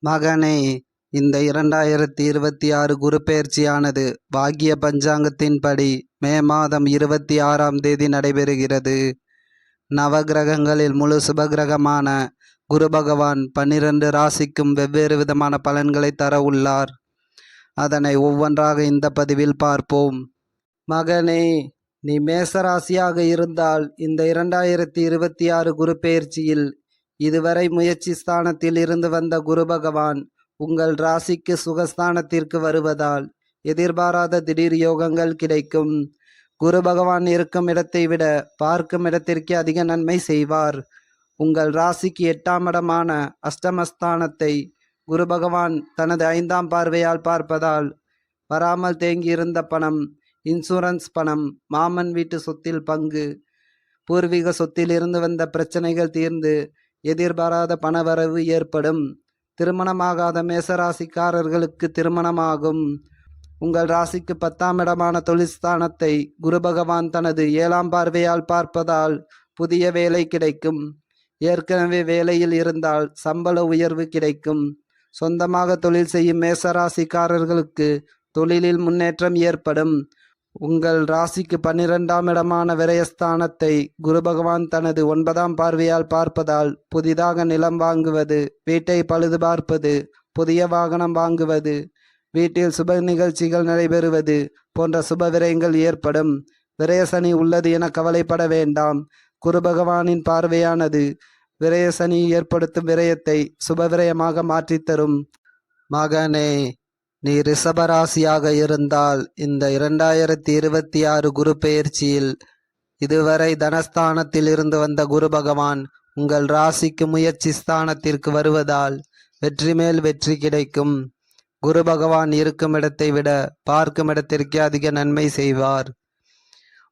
மகனே, இந்த 2026 குரு பெயர்ச்சியானது பாக்கிய பஞ்சாங்கத்தின்படி மே மாதம் 26ஆம் தேதி நடைபெறுகிறது. நவகிரகங்களில் முழு சுபகிரகமான குரு பகவான் 12 ராசிக்கும் வெவ்வேறு விதமான பலன்களை தர உள்ளார். அதனை ஒவ்வொன்றாக இந்த பதிவில் பார்ப்போம். மகனே, நீ மேசராசியாக இருந்தால் இந்த 2026 குரு பெயர்ச்சியில் இதுவரை முயற்சி ஸ்தானத்தில் இருந்து வந்த குரு பகவான் உங்கள் ராசிக்கு சுகஸ்தானத்திற்கு வருவதால் எதிர்பாராத திடீர் யோகங்கள் கிடைக்கும். குரு பகவான் இருக்கும் இடத்தை விட பார்க்கும் இடத்திற்கு அதிக நன்மை செய்வார். உங்கள் ராசிக்கு 8ஆம் இடமான அஷ்டமஸ்தானத்தை குரு பகவான் தனது 5ஆம் பார்வையால் பார்ப்பதால் வராமல் தேங்கியிருந்த பணம், இன்சூரன்ஸ் பணம், மாமன் வீட்டு சொத்தில் பங்கு, பூர்வீக சொத்தில் இருந்து வந்த பிரச்சனைகள் தீர்ந்து எதிர்பாராத பணவரவு ஏற்படும். திருமணமாகாத மேசராசிக்காரர்களுக்கு திருமணமாகும். உங்கள் ராசிக்கு 10ஆம் இடமான தொழில்ஸ்தானத்தை குரு பகவான் தனது 7ஆம் பார்வையால் பார்ப்பதால் புதிய வேலை கிடைக்கும். ஏற்கனவே வேலையில் இருந்தால் சம்பள உயர்வு கிடைக்கும். சொந்தமாக தொழில் செய்யும் மேசராசிக்காரர்களுக்கு தொழிலில் முன்னேற்றம் ஏற்படும். உங்கள் ராசிக்கு 12ஆம் இடமான விரயஸ்தானத்தை குரு பகவான் தனது 9ஆம் பார்வையால் பார்ப்பதால் புதிதாக நிலம் வாங்குவது, வீட்டை பழுது பார்ப்பது, புதிய வாகனம் வாங்குவது, வீட்டில் சுப நிகழ்ச்சிகள் நடைபெறுவது போன்ற சுப விரயங்கள் ஏற்படும். விரயசனி உள்ளது என கவலைப்பட வேண்டாம். குரு பகவானின் பார்வையானது விரயசனி ஏற்படுத்தும் விரயத்தை சுப விரயமாக மாற்றித்தரும். மகனே, நீ ரிஷபராசியாக இருந்தால் இந்த 2026 குரு பெயர்ச்சியில் இதுவரை தனஸ்தானத்தில் இருந்து வந்த குரு பகவான் உங்கள் ராசிக்கு முயற்சி ஸ்தானத்திற்கு வருவதால் வெற்றி மேல் வெற்றி கிடைக்கும். குரு பகவான் இருக்கும் இடத்தை விட பார்க்கும் இடத்திற்கு அதிக நன்மை செய்வார்.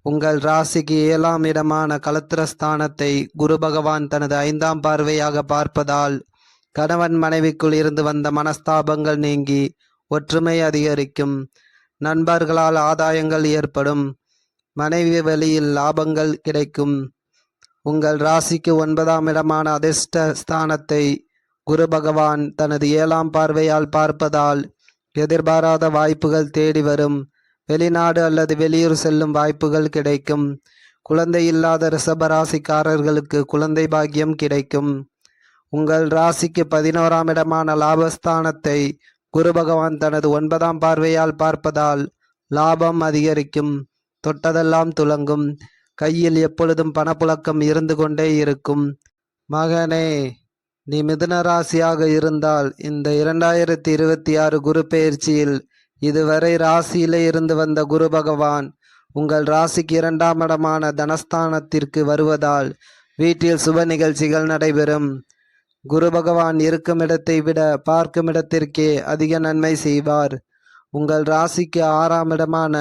உங்கள் ராசிக்கு 7ஆம் இடமான கலத்திரஸ்தானத்தை குரு பகவான் தனது 5ஆம் பார்வையாக பார்ப்பதால் கணவன் மனைவிக்குள் இருந்து வந்த மனஸ்தாபங்கள் நீங்கி ஒற்றுமை அதிகரிக்கும். நண்பர்களால் ஆதாயங்கள் ஏற்படும். மனைவி வழியில் லாபங்கள் கிடைக்கும். உங்கள் ராசிக்கு 9ஆம் இடமான அதிர்ஷ்ட ஸ்தானத்தை குரு பகவான் தனது 7ஆம் பார்வையால் பார்ப்பதால் எதிர்பாராத வாய்ப்புகள் தேடி வரும். வெளிநாடு அல்லது வெளியூர் செல்லும் வாய்ப்புகள் கிடைக்கும். குழந்தை இல்லாத ரிஷபராசிக்காரர்களுக்கு குழந்தை பாக்கியம் கிடைக்கும். உங்கள் ராசிக்கு 11ஆம் இடமான லாபஸ்தானத்தை குரு பகவான் தனது 9ஆம் பார்வையால் பார்ப்பதால் லாபம் அதிகரிக்கும். தொட்டதெல்லாம் துலங்கும். கையில் எப்பொழுதும் பணப்புழக்கம் இருந்து கொண்டே இருக்கும். மகனே, நீ மிதுன ராசியாக இருந்தால் இந்த 2026 குரு பெயர்ச்சியில் இதுவரை ராசியிலே இருந்து வந்த குரு பகவான் உங்கள் ராசிக்கு 2ஆம் இடமான தனஸ்தானத்திற்கு வருவதால் வீட்டில் சுப நிகழ்ச்சிகள் நடைபெறும். குரு பகவான் இருக்கும் இடத்தை விட பார்க்கும் இடத்திற்கே அதிக நன்மை செய்வார். உங்கள் ராசிக்கு 6ஆம் இடமான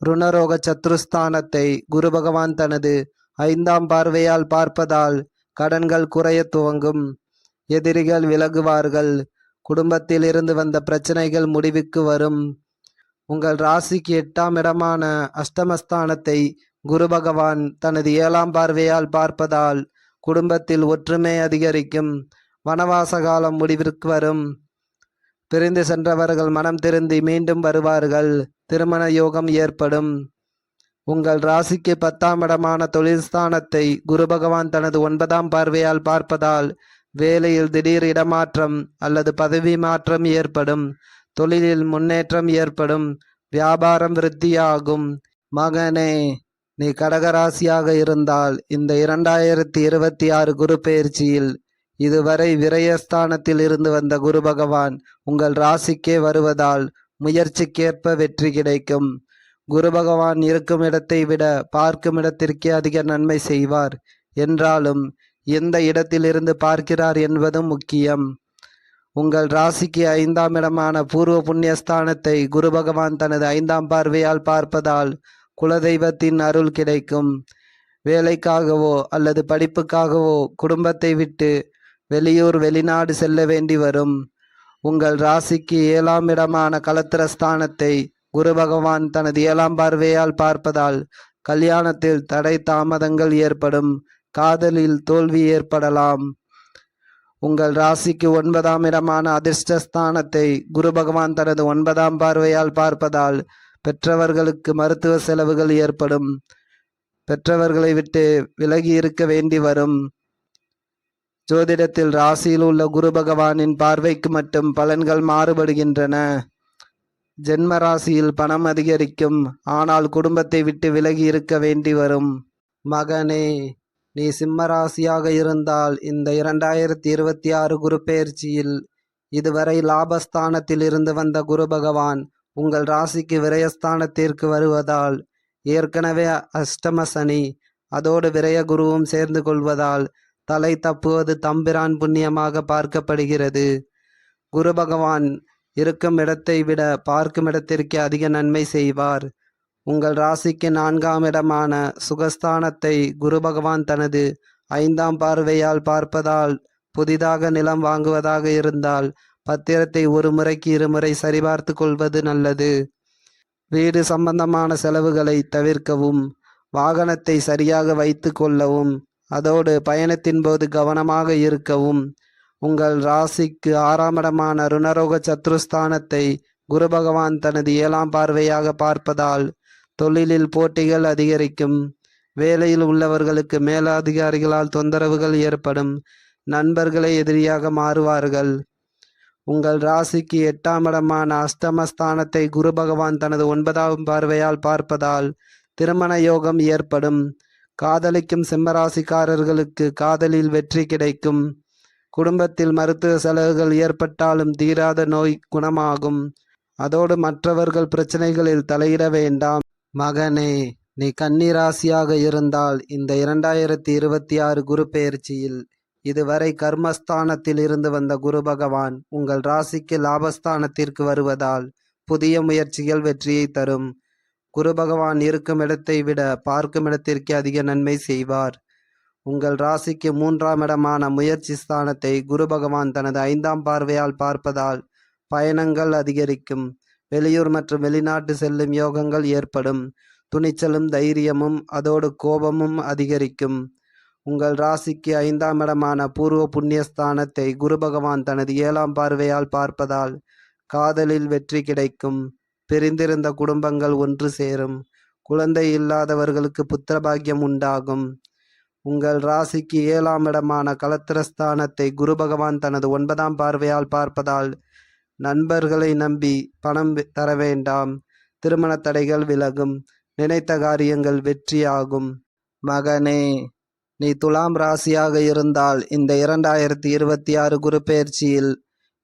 ருணரோக சத்ருஸ்தானத்தை குரு பகவான் தனது 5ஆம் பார்வையால் பார்ப்பதால் கடன்கள் குறைய துவங்கும். எதிரிகள் விலகுவார்கள். குடும்பத்தில் இருந்து வந்த பிரச்சனைகள் முடிவுக்கு வரும். உங்கள் ராசிக்கு 8ஆம் இடமான அஷ்டமஸ்தானத்தை குரு பகவான் தனது 7ஆம் பார்வையால் பார்ப்பதால் குடும்பத்தில் ஒற்றுமை அதிகரிக்கும். வனவாச காலம் முடிவிற்கு வரும். பிரிந்து சென்றவர்கள் மனம் திருந்தி மீண்டும் வருவார்கள். திருமண யோகம் ஏற்படும். உங்கள் ராசிக்கு 10ஆம் இடமான தொழில்ஸ்தானத்தை குரு பகவான் தனது 9ஆம் பார்வையால் பார்ப்பதால் வேலையில் திடீர் இடமாற்றம் அல்லது பதவி மாற்றம் ஏற்படும். தொழிலில் முன்னேற்றம் ஏற்படும். வியாபாரம் விருத்தியாகும். மகனே, நீ கடகராசியாக இருந்தால் இந்த 2026 குரு பெயர்ச்சியில் இதுவரை விரயஸ்தானத்தில் இருந்து வந்த குரு பகவான் உங்கள் ராசிக்கே வருவதால் முயற்சிக்கேற்ப வெற்றி கிடைக்கும். குரு பகவான் இருக்கும் இடத்தை விட பார்க்கும் இடத்திற்கே அதிக நன்மை செய்வார். என்றாலும் எந்த இடத்திலிருந்து பார்க்கிறார் என்பதும் முக்கியம். உங்கள் ராசிக்கு 5ஆம் இடமான பூர்வ புண்ணியஸ்தானத்தை குரு பகவான் தனது 5ஆம் பார்வையால் பார்ப்பதால் குலதெய்வத்தின் அருள் கிடைக்கும். வேலைக்காகவோ அல்லது படிப்புக்காகவோ குடும்பத்தை விட்டு வெளியூர் வெளிநாடு செல்ல வேண்டி வரும். உங்கள் ராசிக்கு 7ஆம் இடமான கலத்திரஸ்தானத்தை குரு பகவான் தனது 7ஆம் பார்வையால் பார்ப்பதால் கல்யாணத்தில் தடை தாமதங்கள் ஏற்படும். காதலில் தோல்வி ஏற்படலாம். உங்கள் ராசிக்கு 9ஆம் இடமான அதிர்ஷ்டஸ்தானத்தை குரு பகவான் தனது 9ஆம் பார்வையால் பார்ப்பதால் பெற்றவர்களுக்கு மருத்துவ செலவுகள் ஏற்படும். பெற்றவர்களை விட்டு விலகி இருக்க வேண்டி வரும். ஜோதிடத்தில் ராசியில் உள்ள குரு பகவானின் பார்வைக்கு மட்டும் பலன்கள் மாறுபடுகின்றன. ஜென்ம ராசியில் பணம் அதிகரிக்கும், ஆனால் குடும்பத்தை விட்டு விலகி இருக்க வேண்டி வரும். மகனே, நீ சிம்ம ராசியாக இருந்தால் இந்த 2026 குரு பெயர்ச்சியில் இதுவரை லாபஸ்தானத்தில் இருந்து வந்த குரு பகவான் உங்கள் ராசிக்கு விரயஸ்தானத்திற்கு வருவதால், ஏற்கனவே அஷ்டம சனி அதோடு விரய குருவும் சேர்ந்து கொள்வதால் தலை தப்புவது தம்பிரான் புண்ணியமாக பார்க்கப்படுகிறது. குரு பகவான் இருக்கும் இடத்தை விட பார்க்கும் இடத்திற்கு அதிக நன்மை செய்வார். உங்கள் ராசிக்கு 4ஆம் இடமான சுகஸ்தானத்தை குரு பகவான் தனது 5ஆம் பார்வையால் பார்ப்பதால் புதிதாக நிலம் வாங்குவதாக இருந்தால் பத்திரத்தை ஒரு முறைக்கு 2 முறை சரிபார்த்து கொள்வது நல்லது. வீடு சம்பந்தமான செலவுகளை தவிர்க்கவும், வாகனத்தை சரியாக வைத்து கொள்ளவும், அதோடு பயணத்தின் போது கவனமாக இருக்கவும். உங்கள் ராசிக்கு 6ஆம் இடமான ருணரோக சத்ருஸ்தானத்தை குரு பகவான் தனது 7ஆம் பார்வையாக பார்ப்பதால் தொழிலில் போட்டிகள் அதிகரிக்கும். வேலையில் உள்ளவர்களுக்கு மேலதிகாரிகளால் தொந்தரவுகள் ஏற்படும். நண்பர்களே எதிரியாக மாறுவார்கள். உங்கள் ராசிக்கு 8ஆம் இடமான அஷ்டமஸ்தானத்தை குரு பகவான் தனது 9ஆம் பார்வையால் பார்ப்பதால் திருமண யோகம் ஏற்படும். காதலிக்கும் சிம்மராசிக்காரர்களுக்கு காதலில் வெற்றி கிடைக்கும். குடும்பத்தில் மருத்துவ செலவுகள் ஏற்பட்டாலும் தீராத நோய் குணமாகும். அதோடு மற்றவர்கள் பிரச்சனைகளில் தலையிட வேண்டாம். மகனே, நீ கன்னி ராசியாக இருந்தால் இந்த 2026 குரு பெயர்ச்சியில் இதுவரை கர்மஸ்தானத்தில் இருந்து வந்த குரு பகவான் உங்கள் ராசிக்கு லாபஸ்தானத்திற்கு வருவதால் புதிய முயற்சிகள் வெற்றியை தரும். குரு பகவான் இருக்கும் இடத்தை விட பார்க்கும் இடத்திற்கு அதிக நன்மை செய்வார். உங்கள் ராசிக்கு 3ஆம் இடமான முயற்சி ஸ்தானத்தை குரு பகவான் தனது 5ஆம் பார்வையால் பார்ப்பதால் பயணங்கள் அதிகரிக்கும். வெளியூர் மற்றும் வெளிநாட்டு செல்லும் யோகங்கள் ஏற்படும். துணிச்சலும் தைரியமும் அதோடு கோபமும் அதிகரிக்கும். உங்கள் ராசிக்கு 5ஆம் இடமான பூர்வ புண்ணியஸ்தானத்தை குரு பகவான் தனது 7ஆம் பார்வையால் பார்ப்பதால் காதலில் வெற்றி கிடைக்கும். பிரிந்திருந்த குடும்பங்கள் ஒன்று சேரும். குழந்தை இல்லாதவர்களுக்கு புத்திரபாகியம் உண்டாகும். உங்கள் ராசிக்கு 7ஆம் இடமான கலத்திரஸ்தானத்தை குரு பகவான் தனது 9ஆம் பார்வையால் பார்ப்பதால் நண்பர்களை நம்பி பணம் தர வேண்டாம். திருமண தடைகள் விலகும். நினைத்த காரியங்கள் வெற்றியாகும். மகனே, நீ துலாம் ராசியாக இருந்தால் இந்த 2026 குரு பெயர்ச்சியில்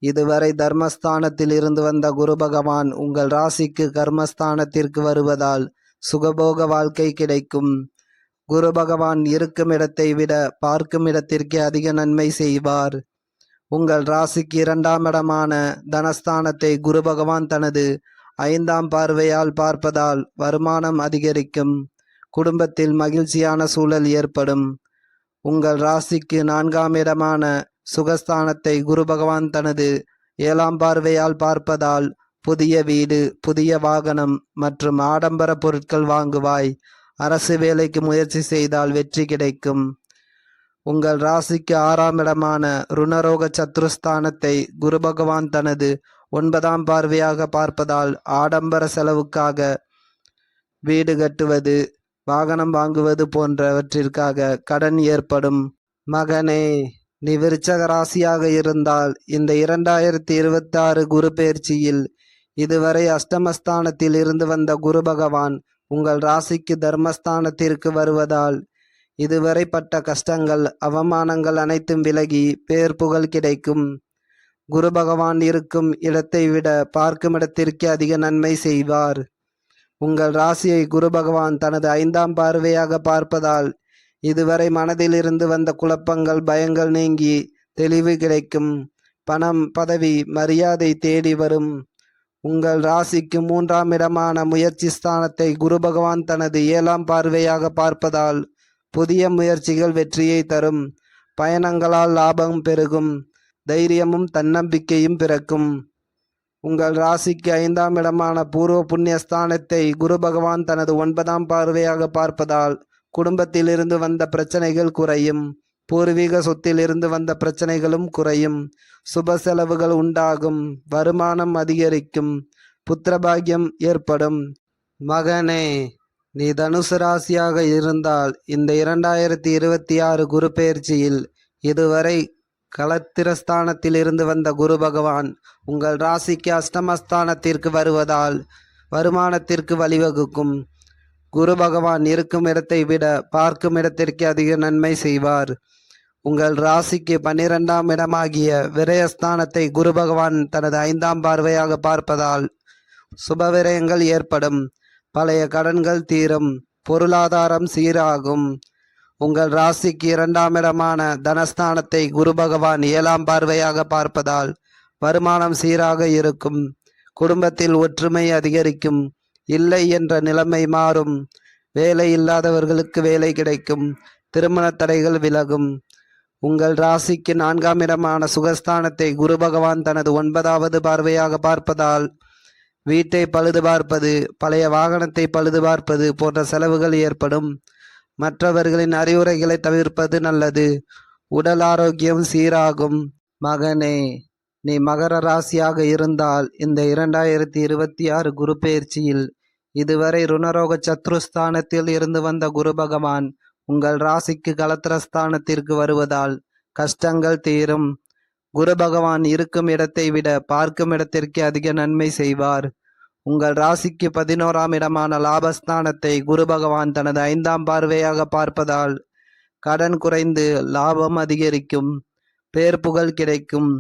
இதுவரை தர்மஸ்தானத்தில் இருந்து வந்த குரு பகவான் உங்கள் ராசிக்கு கர்மஸ்தானத்திற்கு வருவதால் சுகபோக வாழ்க்கை கிடைக்கும். குரு பகவான் இருக்கும் இடத்தை விட பார்க்கும் இடத்திற்கு அதிக நன்மை செய்வார். உங்கள் ராசிக்கு 2ஆம் இடமான தனஸ்தானத்தை குரு பகவான் தனது 5ஆம் பார்வையால் பார்ப்பதால் வருமானம் அதிகரிக்கும். குடும்பத்தில் மகிழ்ச்சியான சூழல் ஏற்படும். உங்கள் ராசிக்கு 4ஆம் இடமான சுகஸ்தானத்தை குரு பகவான் தனது 7ஆம் பார்வையால் பார்ப்பதால் புதிய வீடு, புதிய வாகனம் மற்றும் ஆடம்பர பொருட்கள் வாங்குவாய். அரசு வேலைக்கு முயற்சி செய்தால் வெற்றி கிடைக்கும். உங்கள் ராசிக்கு 6ஆம் இடமான ருணரோக சத்ருஸ்தானத்தை குரு பகவான் தனது 9ஆம் பார்வையாக பார்ப்பதால் ஆடம்பர செலவுக்காக வீடு கட்டுவது, வாகனம் வாங்குவது போன்றவற்றிற்காக கடன் ஏற்படும். மகனே, நீ விருச்சக ராசியாக இருந்தால் இந்த 2026 குரு பெயர்ச்சியில் இதுவரை அஷ்டமஸ்தானத்தில் இருந்து வந்த குரு பகவான் உங்கள் ராசிக்கு தர்மஸ்தானத்திற்கு வருவதால் இதுவரை பட்ட கஷ்டங்கள், அவமானங்கள் அனைத்தும் விலகி பேர் புகழ் கிடைக்கும். குரு பகவான் இருக்கும் இடத்தை விட பார்க்கும் இடத்திற்கு அதிக நன்மை செய்வார். உங்கள் ராசியை குரு பகவான் தனது 5ஆம் பார்வையாக பார்ப்பதால் இதுவரை மனதில் இருந்து வந்த குழப்பங்கள், பயங்கள் நீங்கி தெளிவு கிடைக்கும். பணம், பதவி, மரியாதை தேடி வரும். உங்கள் ராசிக்கு 3ஆம் இடமான முயற்சி ஸ்தானத்தை குரு பகவான் தனது 7ஆம் பார்வையாக பார்ப்பதால் புதிய முயற்சிகள் வெற்றியை தரும். பயணங்களால் லாபம் பெருகும். தைரியமும் தன்னம்பிக்கையும் பிறக்கும். உங்கள் ராசிக்கு 5ஆம் இடமான பூர்வ புண்ணியஸ்தானத்தை குரு பகவான் தனது 9ஆம் பார்வையாக பார்ப்பதால் குடும்பத்தில் இருந்து வந்த பிரச்சனைகள் குறையும். பூர்வீக சொத்தில் இருந்து வந்த பிரச்சனைகளும் குறையும். சுப செலவுகள் உண்டாகும். வருமானம் அதிகரிக்கும். புத்திரபாகியம் ஏற்படும். மகனே, நீ தனுசு ராசியாக இருந்தால் இந்த 2026 குரு பெயர்ச்சியில் இதுவரை களத்திரஸ்தானத்தில் இருந்து வந்த குரு பகவான் உங்கள் ராசிக்கு அஷ்டமஸ்தானத்திற்கு வருவதால் வருமானத்திற்கு வழிவகுக்கும். குரு பகவான் இருக்கும் இடத்தை விட பார்க்கும் இடத்திற்கு அதிக நன்மை செய்வார். உங்கள் ராசிக்கு 12ஆம் இடமாகிய விரயஸ்தானத்தை குரு பகவான் தனது 5ஆம் பார்வையாக பார்ப்பதால் சுப விரயங்கள் ஏற்படும். பழைய கடன்கள் தீரும். பொருளாதாரம் சீராகும். உங்கள் ராசிக்கு 2ஆம் இடமான தனஸ்தானத்தை குரு பகவான் 7ஆம் பார்வையாக பார்ப்பதால் வருமானம் சீராக இருக்கும். குடும்பத்தில் ஒற்றுமை அதிகரிக்கும். இல்லை என்ற நிலைமை மாறும். வேலை இல்லாதவர்களுக்கு வேலை கிடைக்கும். திருமண தடைகள் விலகும். உங்கள் ராசிக்கு 4ஆம் இடமான சுகஸ்தானத்தை குரு பகவான் தனது 9வது பார்வையாக பார்ப்பதால் வீட்டை பழுது பார்ப்பது, பழைய வாகனத்தை பழுது பார்ப்பது போன்ற செலவுகள் ஏற்படும். மற்றவர்களின் அறிவுரைகளை தவிர்ப்பது நல்லது. உடல் ஆரோக்கியம் சீராகும். மகனே, நீ மகர ராசியாக இருந்தால் இந்த 2026 குரு பெயர்ச்சியில் இதுவரை ருணரோக சத்ருஸ்தானத்தில் இருந்து வந்த குரு பகவான் உங்கள் ராசிக்கு களத்திரஸ்தானத்திற்கு வருவதால் கஷ்டங்கள் தீரும். குரு பகவான் இருக்கும் இடத்தை விட பார்க்கும் இடத்திற்கு அதிக நன்மை செய்வார். உங்கள் ராசிக்கு 11ஆம் இடமான லாபஸ்தானத்தை குரு பகவான் தனது 5ஆம் பார்வையாக பார்ப்பதால் கடன் குறைந்து லாபம் அதிகரிக்கும். பேர் புகழ் கிடைக்கும்.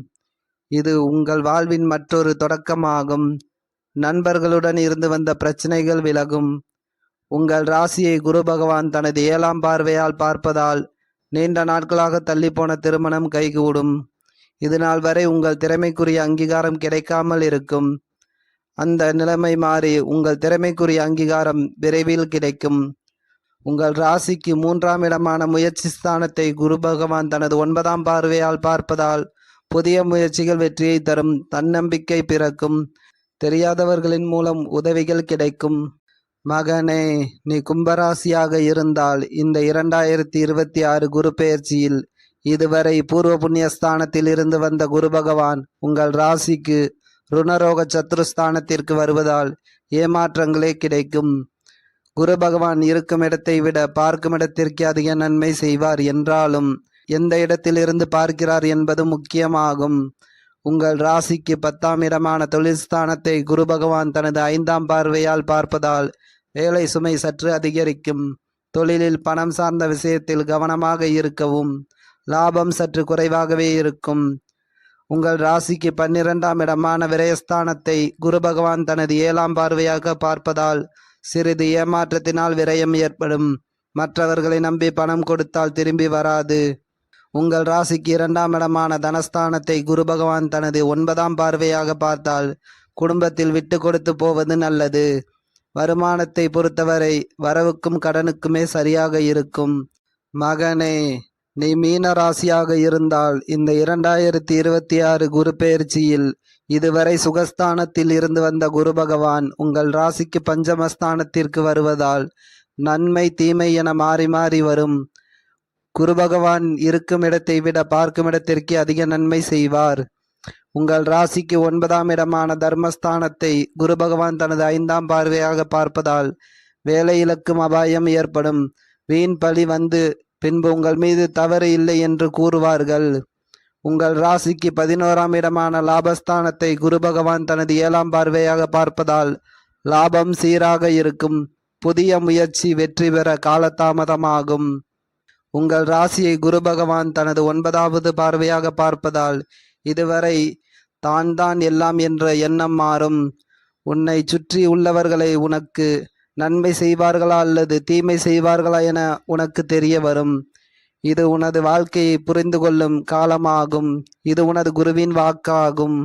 இது உங்கள் வாழ்வின் மற்றொரு தொடக்கமாகும். நண்பர்களுடன் இருந்து வந்த பிரச்சனைகள் விலகும். உங்கள் ராசியை குரு பகவான் தனது 7ஆம் பார்வையால் பார்ப்பதால் நீண்ட நாட்களாக தள்ளிப்போன திருமணம் கைகூடும். இதுநாள் வரை உங்கள் திறமைக்குரிய அங்கீகாரம் கிடைக்காமல் இருக்கும். அந்த நிலைமை மாறி உங்கள் திறமைக்குரிய அங்கீகாரம் விரைவில் கிடைக்கும். உங்கள் ராசிக்கு 3ஆம் இடமான முயற்சி ஸ்தானத்தை குரு பகவான் தனது 9ஆம் பார்வையால் பார்ப்பதால் புதிய முயற்சிகள் வெற்றியை தரும். தன்னம்பிக்கை பிறக்கும். தெரியாதவர்களின் மூலம் உதவிகள் கிடைக்கும். மகனே, நீ கும்பராசியாக இருந்தால் இந்த 2026 குரு பெயர்ச்சியில் இதுவரை பூர்வ புண்ணிய ஸ்தானத்தில் இருந்து வந்த குரு பகவான் உங்கள் ராசிக்கு ருணரோக சத்ருஸ்தானத்திற்கு வருவதால் ஏமாற்றங்களே கிடைக்கும். குரு பகவான் இருக்கும் இடத்தை விட பார்க்கும் இடத்திற்கு அதிக நன்மை செய்வார் என்றாலும் எந்த இடத்திலிருந்து பார்க்கிறார் என்பது முக்கியமாகும். உங்கள் ராசிக்கு 10ஆம் இடமான தொழில் ஸ்தானத்தை குரு பகவான் தனது 5ஆம் பார்வையால் பார்ப்பதால் வேலை சுமை சற்று அதிகரிக்கும். தொழிலில் பணம் சார்ந்த விஷயத்தில் கவனமாக இருக்கவும். லாபம் சற்று குறைவாகவே இருக்கும். உங்கள் ராசிக்கு 12ஆம் இடமான விரயஸ்தானத்தை குரு பகவான் தனது 7ஆம் பார்வையாக பார்ப்பதால் சிறிது ஏமாற்றத்தினால் விரயம் ஏற்படும். மற்றவர்களை நம்பி பணம் கொடுத்தால் திரும்பி வராது. உங்கள் ராசிக்கு 2ஆம் இடமான தனஸ்தானத்தை குரு பகவான் தனது 9ஆம் பார்வையாக பார்த்தால் குடும்பத்தில் விட்டு கொடுத்து போவது நல்லது. வருமானத்தை பொறுத்தவரை வரவுக்கும் கடனுக்குமே சரியாக இருக்கும். மகனே, நீ மீன ராசியாக இருந்தால் இந்த 2026 குரு பெயர்ச்சியில் இதுவரை சுகஸ்தானத்தில் இருந்து வந்த குரு பகவான் உங்கள் ராசிக்கு பஞ்சமஸ்தானத்திற்கு வருவதால் நன்மை தீமை என மாறி மாறி வரும். குரு பகவான் இருக்கும் இடத்தை விட பார்க்கும் இடத்திற்கு அதிக நன்மை செய்வார். உங்கள் ராசிக்கு 9ஆம் இடமான தர்மஸ்தானத்தை குரு பகவான் தனது 5ஆம் பார்வையாக பார்ப்பதால் வேலை இழக்கும் அபாயம் ஏற்படும். வீண் பழி வந்து பின்பு உங்கள் மீது தவறு இல்லை என்று கூறுவார்கள். உங்கள் ராசிக்கு 11ஆம் இடமான லாபஸ்தானத்தை குரு பகவான் தனது 7ஆம் பார்வையாக பார்ப்பதால் லாபம் சீராக இருக்கும். புதிய முயற்சி வெற்றி பெற காலதாமதமாகும். உங்கள் ராசியை குரு பகவான் தனது 9வது பார்வையாக பார்ப்பதால் இதுவரை தான் எல்லாம் என்ற எண்ணம் மாறும். உன்னை சுற்றி உள்ளவர்களை உனக்கு நன்மை செய்வார்களா அல்லது தீமை செய்வார்களா என உனக்கு தெரிய வரும். இது உனது வாழ்க்கையை புரிந்து கொள்ளும் காலமாகும். இது உனது குருவின் வாக்காகும்.